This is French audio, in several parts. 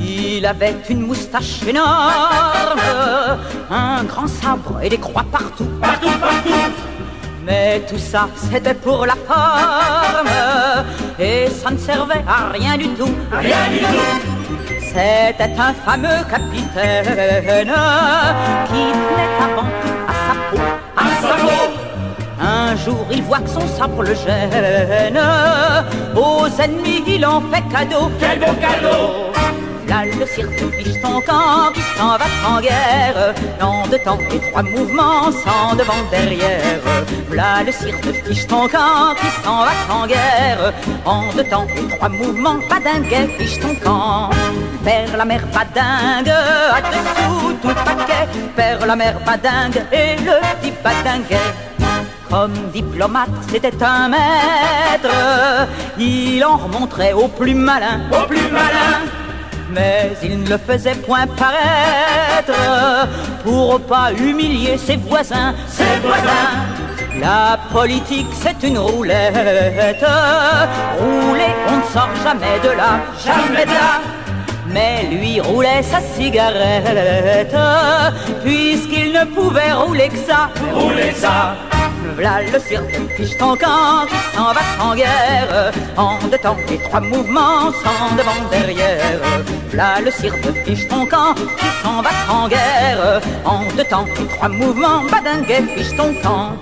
Il avait une moustache énorme, un grand sabre et des croix partout. Partout, partout. Mais tout ça c'était pour la forme, et ça ne servait à rien du tout. Rien du tout. C'était un fameux capitaine qui tenait avant tout à sa peau. À sa peau. Un jour il voit que son sabre le gêne, aux ennemis il en fait cadeau. Quel beau cadeau. Là le cirque fiche ton camp qui s'en va en guerre, en deux temps et trois mouvements sans devant derrière. Là le cirque fiche ton camp qui s'en va en guerre, en deux temps et trois mouvements, badingue fiche ton camp. Père la mère badingue, à dessous tout le paquet, père la mère badingue et le petit badinguet. Comme diplomate, c'était un maître, il en remontrait au plus malin. Au plus malin. Mais il ne le faisait point paraître pour pas humilier ses voisins. Ses voisins. La politique c'est une roulette, rouler on ne sort jamais de là. Jamais de là. Mais lui roulait sa cigarette, puisqu'il ne pouvait rouler que ça. Rouler ça. V'là le cirque fiche ton camp qui s'en va en guerre, en deux temps et trois mouvements sans devant derrière. V'là le cirque fiche ton camp qui s'en va en guerre, en deux temps et trois mouvements, badingue fiche ton camp.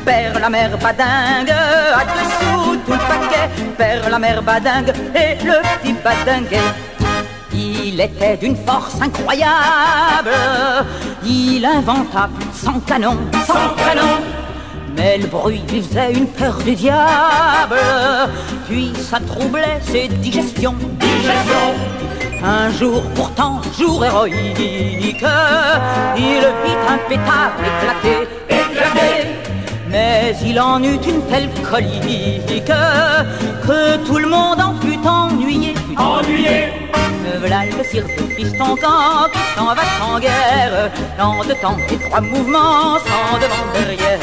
Père la mère badingue, à dessous tout le paquet, père la mère badingue et le petit badinguet. Il était d'une force incroyable, il inventa plus de 100 canons. 100 canons. Mais le bruit lui faisait une peur du diable, puis ça troublait ses digestions. Digestion. Un jour pourtant, jour héroïque, il vit un pétard éclater. Éclater. Mais il en eut une telle colique que tout le monde en fut ennuyé. Ennuyé. V'là le sire de Fistoncan qui s'en va sans guerre, dans deux temps et trois mouvements, sans devant derrière.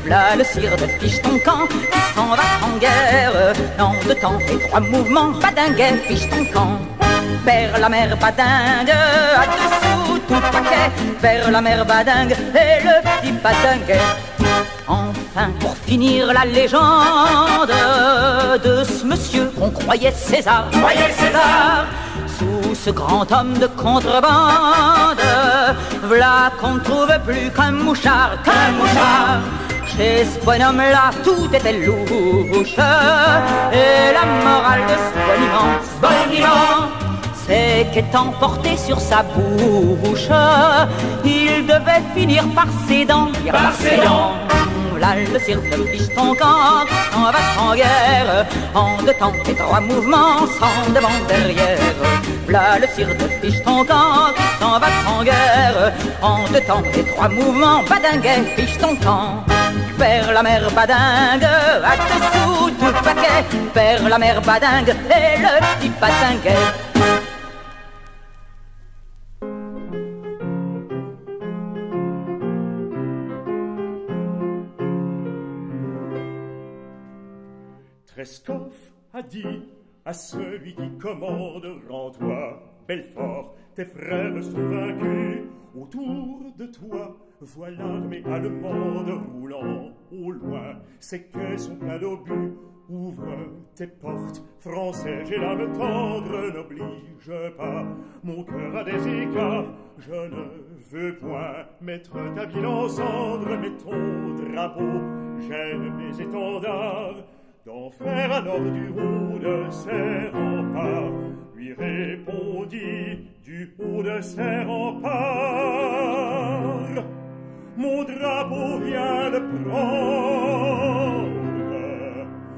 V'là le sire de Fistoncan qui s'en va sans guerre, dans deux temps et trois mouvements, badinguet, Fistoncan. Vers la mer badingue, à dessous tout paquet, vers la mer badingue et le petit badinguet. Enfin, pour finir la légende de ce monsieur qu'on croyait César, sous ce grand homme de contrebande, v'là qu'on ne trouve plus qu'un mouchard, Chez ce bonhomme-là, tout était louche, et la morale de ce boniment, c'est qu'étant porté sur sa bouche, il devait finir par ses dents, Là, le sire de Fistoncan qui s'en va sans guerre, en deux temps et trois mouvements, sans devant derrière. Là, le sire de Fistoncan qui s'en va sans guerre, en deux temps et trois mouvements, badinguet, Fistoncan. Vers la mer badingue, à dessous tout paquet, vers la mer badingue et le petit badinguet. Trescoff a dit à celui qui commande: rends-toi, Belfort, tes frères sont vaincus. Autour de toi, vois l'armée allemande roulant au loin. Ses quais sont pleins d'obus. Ouvre tes portes, Français, j'ai l'âme tendre, n'oblige pas mon cœur à des écarts. Je ne veux point mettre ta ville en cendres, mais ton drapeau gêne mes étendards. D'enfer alors du haut de ses remparts, lui répondit du haut de ses remparts: mon drapeau vient de prendre,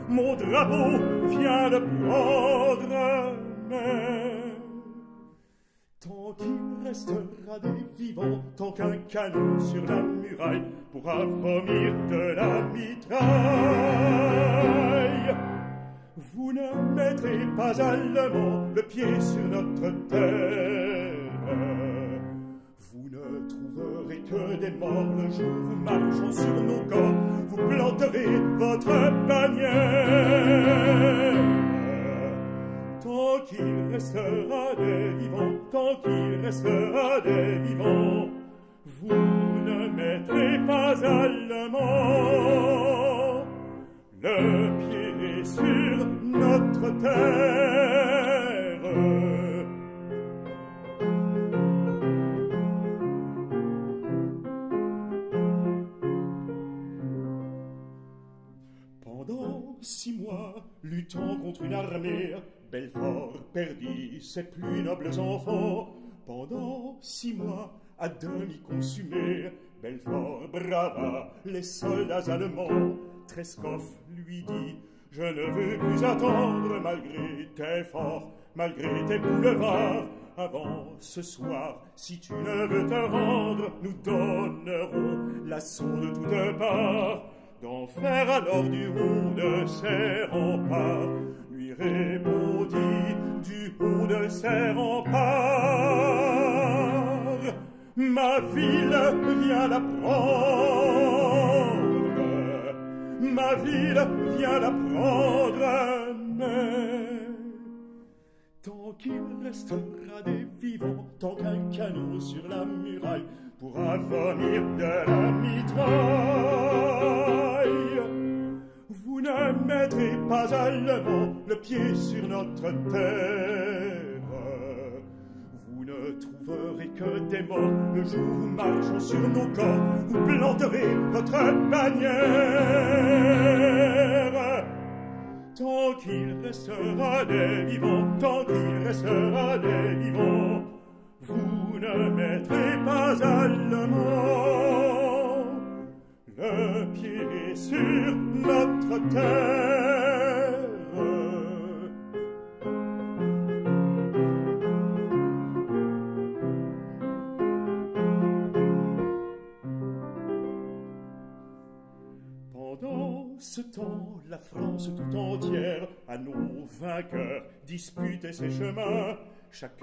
mon drapeau vient de prendre, mais tant qu'il restera des vivants, tant qu'un canon sur la muraille pourra vomir de la mitraille, vous ne mettrez pas allemand le pied sur notre terre. Vous ne trouverez que des morts le jour marchant sur nos corps. Vous planterez votre bannière. Tant qu'il restera des vivants, tant qu'il restera des vivants, vous ne mettrez pas allemand le pied sur notre terre. Pendant 6 mois, luttant contre une armée, Belfort perdit ses plus nobles enfants. Pendant 6 mois, à demi consumé, Belfort brava les soldats allemands. Trescoff lui dit: je ne veux plus attendre, malgré tes forts, malgré tes boulevards. Avant ce soir, si tu ne veux te rendre, nous donnerons l'assaut de toutes parts. D'enfer alors du haut de ses remparts, lui répondit du haut de ses remparts: ma ville vient la prendre, ma ville vient la prendre, mais tant qu'il restera des vivants, tant qu'un canon sur la muraille pourra vomir de la mitraille, vous ne mettrez pas allemand le pied sur notre terre. Vous ne trouverez que des morts le jour marchant sur nos corps. Vous planterez votre bannière. Tant qu'il restera des vivants, tant qu'il restera des vivants, vous ne mettrez pas allemand le pied sur notre terre. ce temps, la France tout entière, à nos vainqueurs, disputait ses chemins. Chaque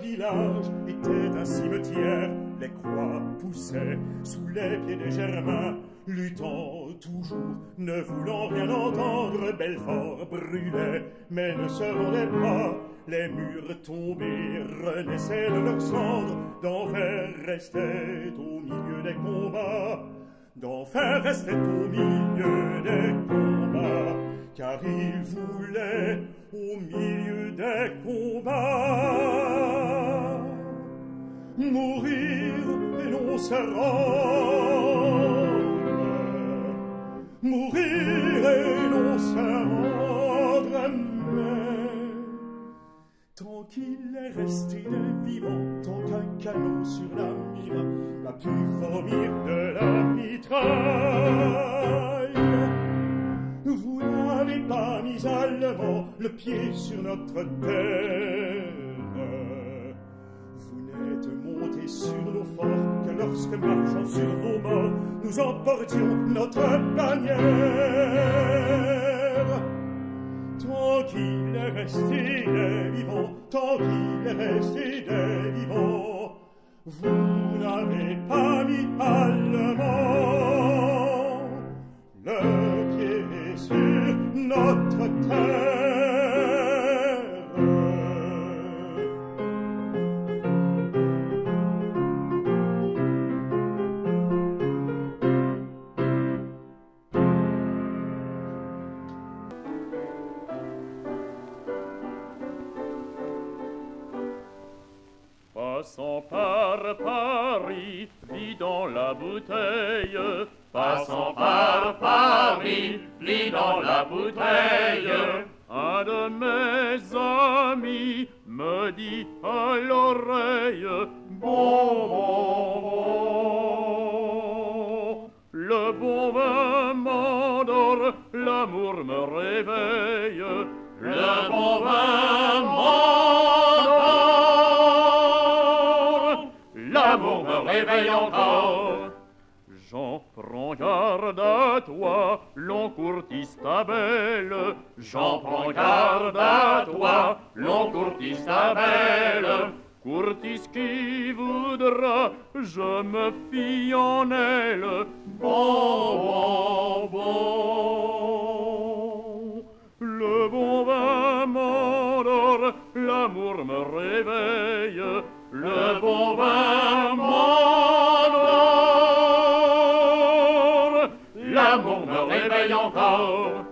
village était un cimetière, les croix poussaient sous les pieds des Germains. Luttant toujours, ne voulant rien entendre, Belfort brûlait, mais ne se rendait pas. Les murs tombés renaissaient de leurs cendres, d'enfer restait au milieu des combats. D'enfer restait au milieu des combats, car il voulait au milieu des combats mourir et non se rendre, mourir et non se rendre, mais tant qu'il est resté des vivants, tant qu'un canon sur la mire n'a pu vomir de la mitraille, vous n'avez pas mis allemand le pied sur notre terre. Vous n'êtes montés sur nos forts que lorsque marchant sur vos morts, nous emportions notre bannière. Tant qu'il est resté des vivants, tant qu'il est resté des vivants, vous n'avez pas mis allemand le pied sur notre terre. Passant par Paris, vidant la bouteille. Passant par Paris, vidant la bouteille. Un de mes amis me dit à l'oreille: bon, bon, bon. Le bon vin m'endort, l'amour me réveille. Le bon vin m'endort, l'amour me réveille encore. Jean, prends garde à toi, l'on courtise ta belle. J'en prends garde à toi, l'on courtise ta belle. Courtise qui voudra, je me fie en elle. Bon, bon, bon. Le bon vin m'endort, l'amour me réveille. Le bon vin m'endort, l'amour me réveille encore.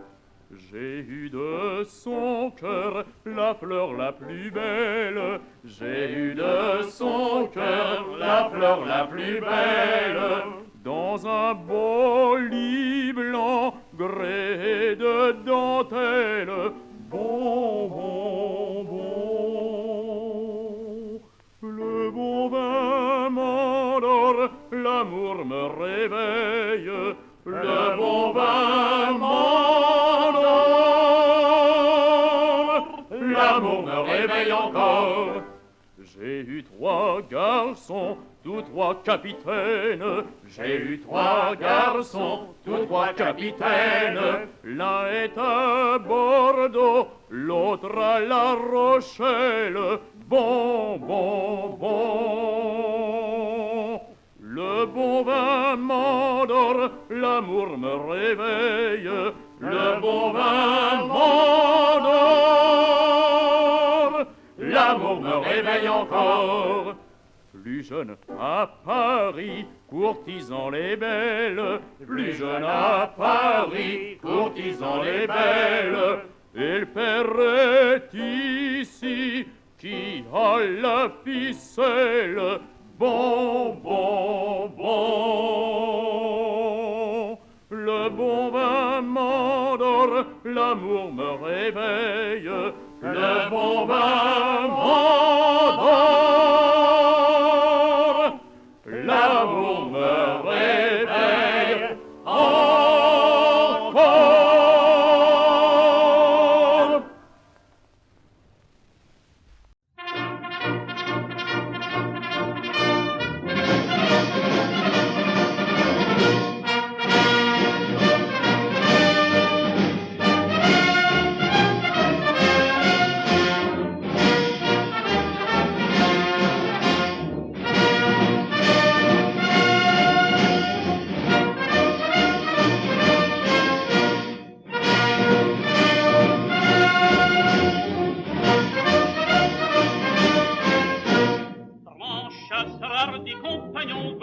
J'ai eu de son cœur la fleur la plus belle. J'ai eu de son cœur la fleur la plus belle. Dans un beau lit blanc gréé de dentelle. Bon, bon, bon. Le bon vin m'endort, l'amour me réveille. Le bon vin m'endort, l'amour me réveille encore. J'ai eu 3 garçons, tous 3 capitaines. J'ai eu 3 garçons, tous 3 capitaines. L'un est à Bordeaux, l'autre à La Rochelle. Bon, bon, bon. Le bon vin m'endort, l'amour me réveille. Le bon vin m'endort, l'amour me réveille encore. Plus jeune à Paris, courtisant les belles. Plus jeune à Paris, courtisant les belles. Et le père est ici, qui a la ficelle. Bon, bon, bon. Le bon vin m'endort, l'amour me réveille. Le bon vin m'endort, l'amour me réveille encore.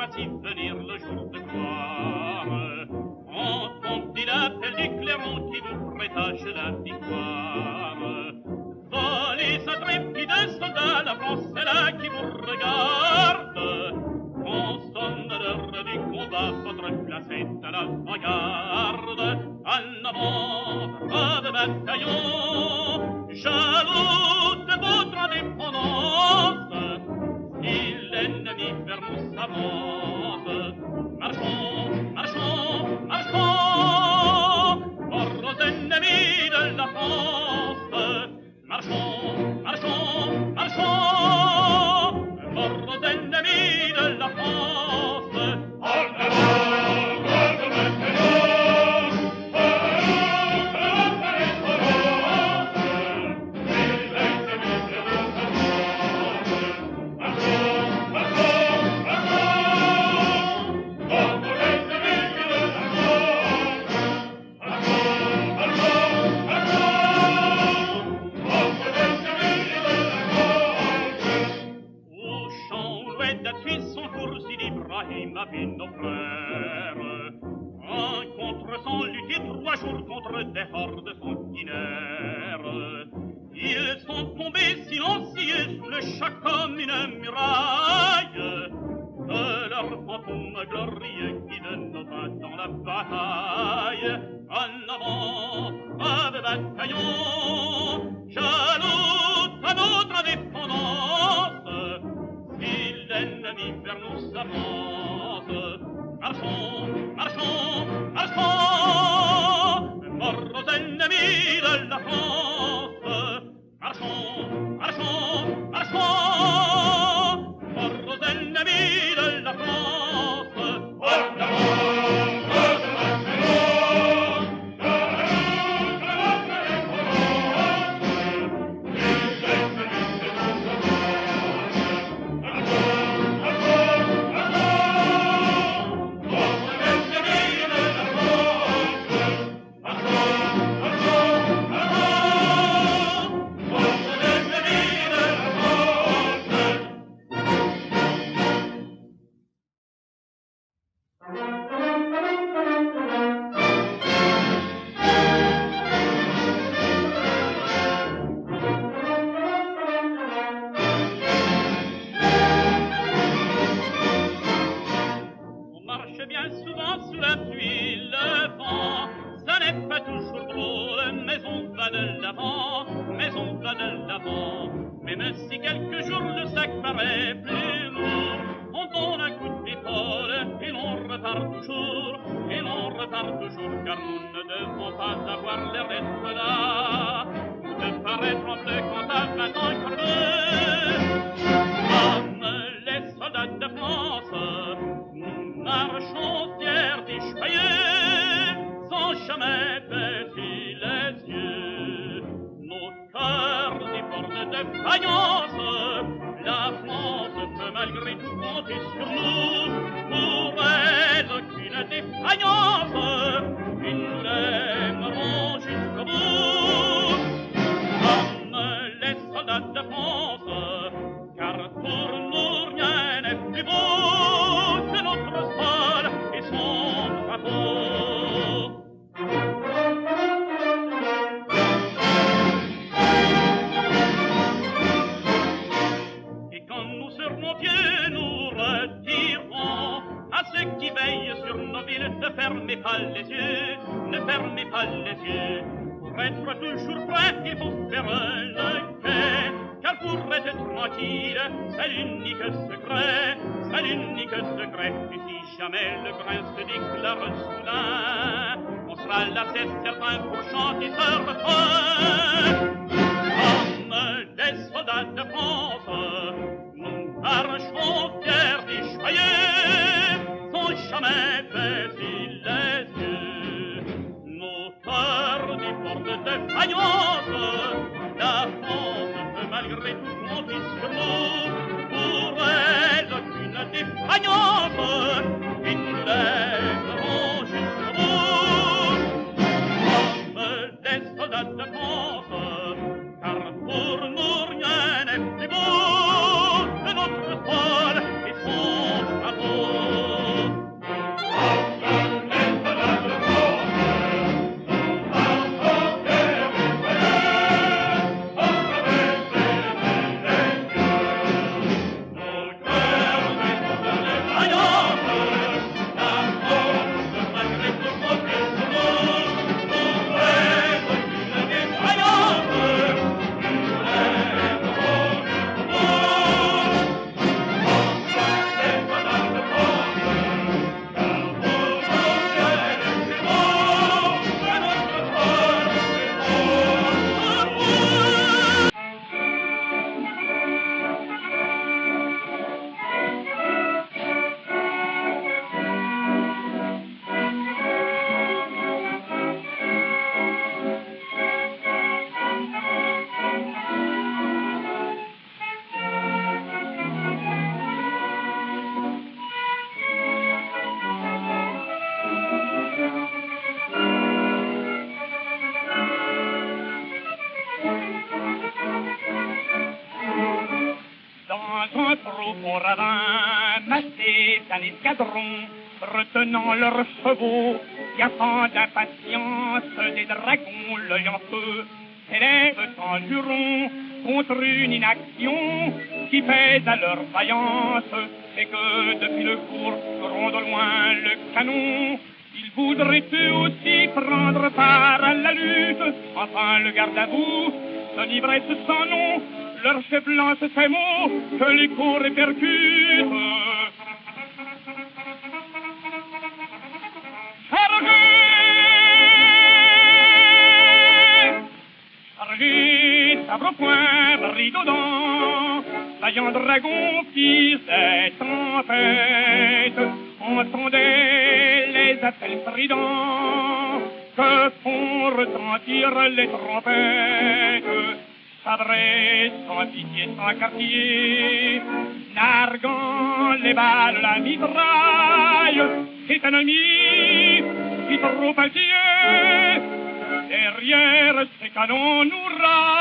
voici venir le jour de gloire. Entendez l'appel du clairon qui vous présage la victoire. Volez intrépide soldats, la France est là qui vous regarde. En sonne l'heure du combat, votre place est à l'avant-garde. En avant, brave bataillon, jaloux de votre indépendance. Si l'ennemi vers nous s'avance, marchons, marchons, marchons, mort aux ennemis de la France. Marchons, marchons, marchons, mort aux ennemis de la France. En avant, brave bataillon, brave indépendance. Si l'ennemi vers nous s'avance, marchons, marchons, marchons, mort aux ennemis de la France. Marchons, marchons, marchons, mort aux ennemis de la France. Au champ où est d'attui son cours, si d'Ibrahim avait nos frères. Un contre 100 lutté 3 jours contre des hordes sanguinaires. Ils sont tombés silencieux sous le choc comme une muraille de leur fantôme glorieux qui de nos pas dans la bataille. En avant, brave bataillon, jaloux à notre indépendance. Si l'ennemi vers nous s'avance, marchons, marchons, marchons, mort aux ennemis de la France. Marchons, marchons, marchons, mort aux ennemis de la France. En avant, brave bataillon, jaloux à notre indépendance. Si l'ennemi vers nous s'avance, marchons, marchons, marchons, mort aux ennemis de la France. Marchons, marchons, marchons, mort aux ennemis de la France. On marche bien souvent sous la pluie, le vent, ça n'est pas toujours drôle, mais on va de l'avant, mais on va de l'avant. Même si quelques jours le sac paraît plus lourd, on donne un coup d'épaule et l'on repart toujours, et l'on repart toujours, car nous ne devons pas avoir l'air d'être là, ou de paraître en bleu quand à 20 ans creveux. Comme les soldats de France, nous marchons fiers et joyeux, sans jamais baisser les yeux. Nos cœurs débordent de vaillance, la France peut malgré tout compter sur nous. Pour elle, aucune défaillance, et nous l'aimerons jusqu'au bout. Comme les soldats de France, car pour nous rien n'est plus beau que notre sol et son drapeau. Et quand nous serons vieux, nous retirons à ceux qui veillent sur nos villes, ne fermez pas les yeux, ne fermez pas les yeux. Pour être toujours prêt, il faut faire le quai, car pour être tranquille, c'est l'unique secret, c'est l'unique secret. Et si jamais le grain se déclare soudain, on sera là, c'est certain, pour chanter ce refrain. Comme des soldats de France, nous marchons fiers et joyeux, sans jamais baisser les yeux. Nos cœurs débordent de vaillance, la France peut malgré tout compter sur nous. Pour elle, aucune défaillance, et nous l'aimerons jusqu'au bout. Comme des soldats de France, car pour nous rien n'est plus beau que notre sol et son drapeau. dans un profond ravin, massé d'un escadron, retenant leurs chevaux, qui attendent d'impatience des dragons, l'œil en feu, s'élèvent en juron contre une inaction qui pèse à leur vaillance, et que depuis le jour gronde au loin le canon. Ils voudraient eux aussi prendre part à la lutte, enfin le garde à vous, son ivresse sans nom, leur chef lance ces mots que l'écho répercute. Chargez, sabre au poing, bride aux dents, vaillant dragon, fils des tempêtes, entendez les appels stridents que font retentir les trompettes. Sabrés sans pitié, sans quartier, narguant les balles, la mitraille, c'est un ennemi qui trop altier, derrière ses canons nous raille.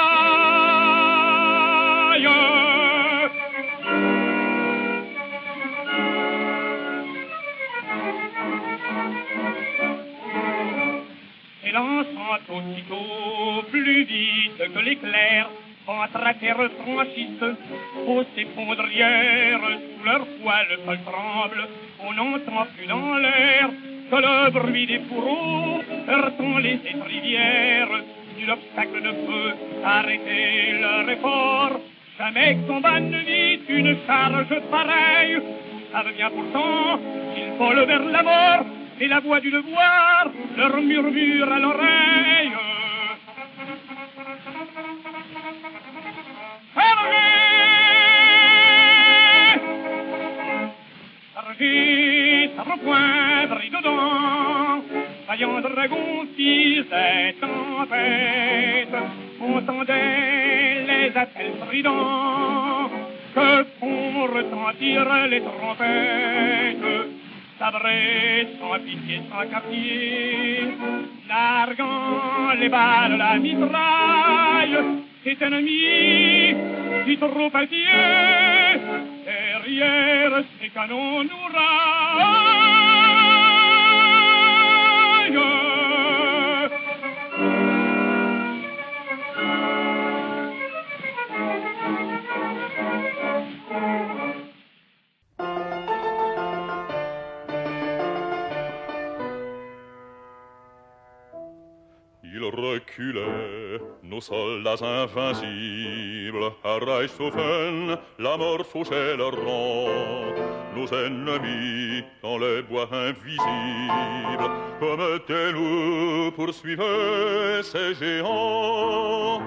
S'élançant aussitôt plus vite que l'éclair, entre à terre franchissent, aux s'effondrières, sous leur poids le sol tremble, on n'entend plus dans l'air que le bruit des fourreaux, heurtant les étrivières, nul obstacle ne peut arrêter leur effort. Jamais combat ne vit une charge pareille, ça devient pourtant qu'ils volent vers la mort, et la voix du devoir leur murmure à l'oreille. Chargez, sabre au poing, bride aux dents, vaillant dragon, fils des tempêtes, entendez les appels stridents que font retentir les trompettes. Sabrés sans pitié, sans quartier, narguant les balles, la mitraille, cet ennemi qui trop altier, derrière ses canons nous raille. Ils reculaient, nos soldats invincibles, à Reichshofen, la mort fauchait leur rang. Nos ennemis, dans les bois invisibles, comme des loups poursuivaient ces géants.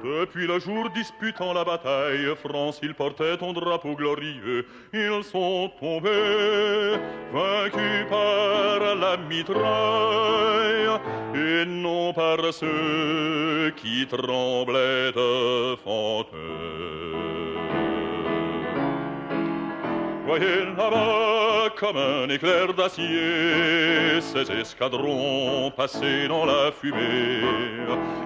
Depuis le jour disputant la bataille, France, ils portaient ton drapeau glorieux. Ils sont tombés, vaincus par la mitraille, et non par ceux qui tremblaient devant eux. Voyez là-bas comme un éclair d'acier ces escadrons passés dans la fumée.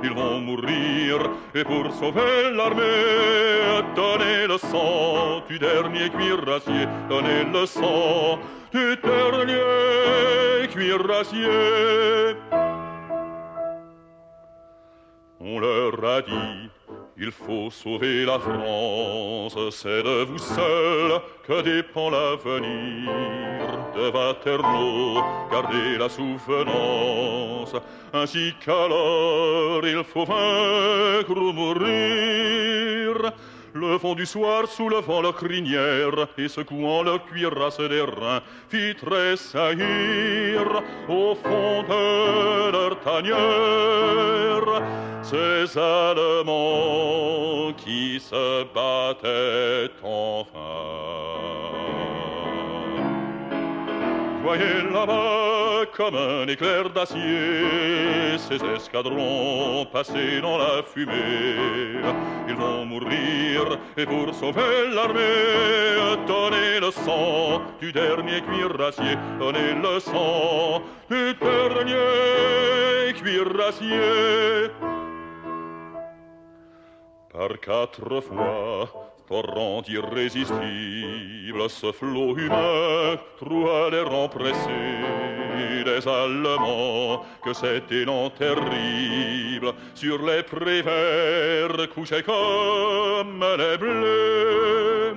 Ils vont mourir et pour sauver l'armée, donnez le sang du dernier cuirassier, donnez le sang du dernier cuirassier. On leur a dit, il faut sauver la France, c'est de vous seul que dépend l'avenir. De Waterloo, gardez la souvenance, ainsi qu'alors il faut vaincre ou mourir. Le vent du soir soulevant leur crinière et secouant leur cuirasse des reins fit tressaillir au fond de leur tanière ces Allemands qui se battaient enfin. Voyez là-bas comme un éclair d'acier ces escadrons passés dans la fumée. Ils vont mourir et pour sauver l'armée, donnez le sang du dernier cuirassier, donnez le sang du dernier cuirassier. Par 4 fois torrent irrésistible, ce flot humain trouva les rangs pressés des Allemands, que cet élan terrible sur les prévers couchait comme les bleus.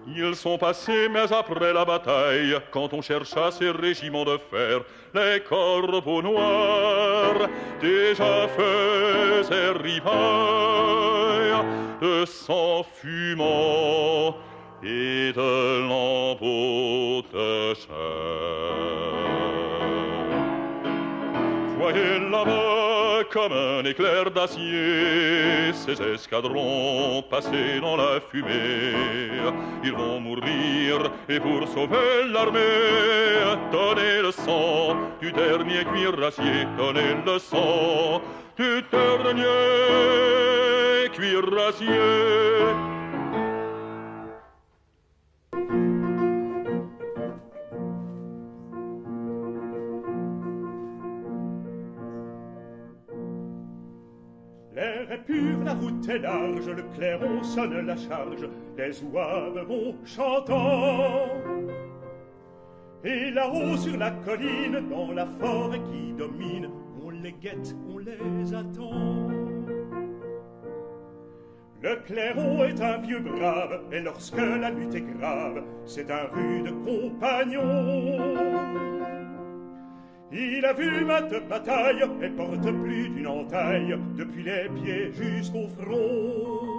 Ils sont passés, mais après la bataille, quand on chercha ces régiments de fer, les corbeaux noirs déjà faisaient ripaille de sang fumant et de lambeaux de chair. Voyez là-bas comme un éclair d'acier ces escadrons passés dans la fumée. Ils vont mourir et pour sauver l'armée, donnez le sang du dernier cuirassier, donnez le sang du dernier cuirassier. L'air est pur, la route est large, le clairon sonne la charge, les zouaves vont chantant. Et là-haut sur la colline, dans la forêt qui domine, on les guette, on les attend. Le clairon est un vieux brave, et lorsque la lutte est grave, c'est un rude compagnon. Il a vu mainte bataille et porte plus d'une entaille depuis les pieds jusqu'au front.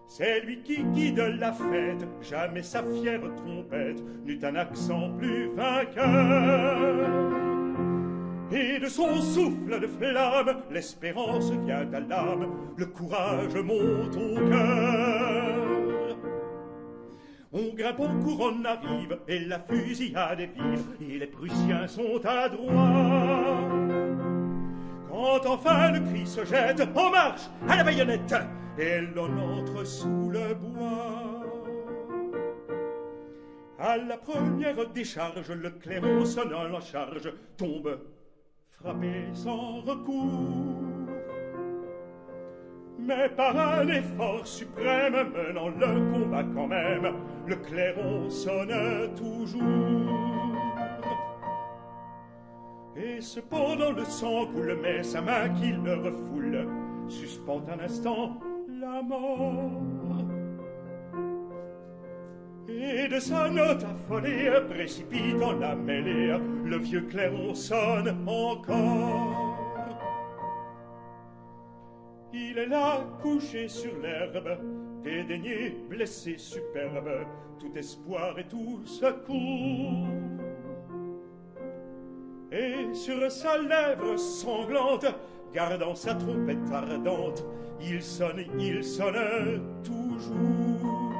C'est lui qui guide la fête, jamais sa fière trompette n'eut un accent plus vainqueur. Et de son souffle de flamme, l'espérance vient à l'âme, le courage monte au cœur. On grimpe, on couronne arrive, et la fusillade est vive, et les Prussiens sont à droite. Quand enfin le cri se jette, en marche, à la baïonnette, et l'on entre sous le bois. À la première décharge, le clairon sonnant en charge, tombe, frappé sans recours. Mais par un effort suprême, menant le combat quand même, le clairon sonne toujours. Et cependant le sang coule, mais sa main qui le refoule suspend un instant la mort. Et de sa note affolée, précipitant la mêlée, le vieux clairon sonne encore. Il est là, couché sur l'herbe, dédaigné, blessé, superbe, tout espoir et tout secours. Et sur sa lèvre sanglante, gardant sa trompette ardente, il sonne toujours.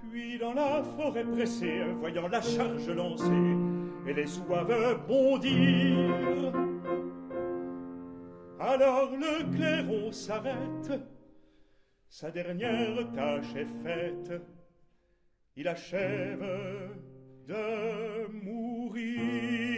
Puis dans la forêt pressée, voyant la charge lancée, et les zouaves bondir, alors le clairon s'arrête, sa dernière tâche est faite, il achève de mourir.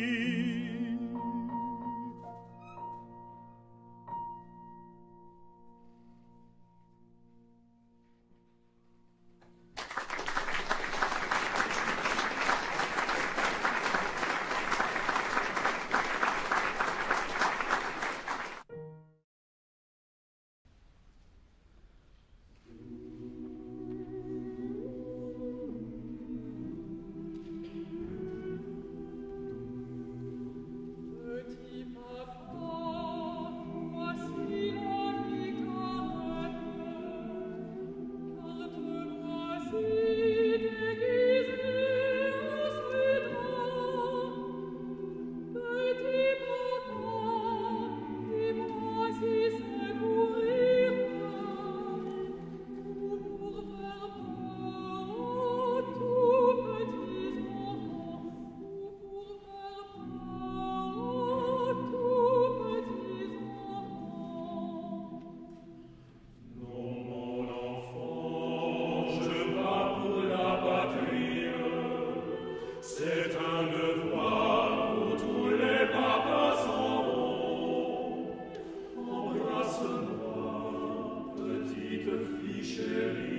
chérie.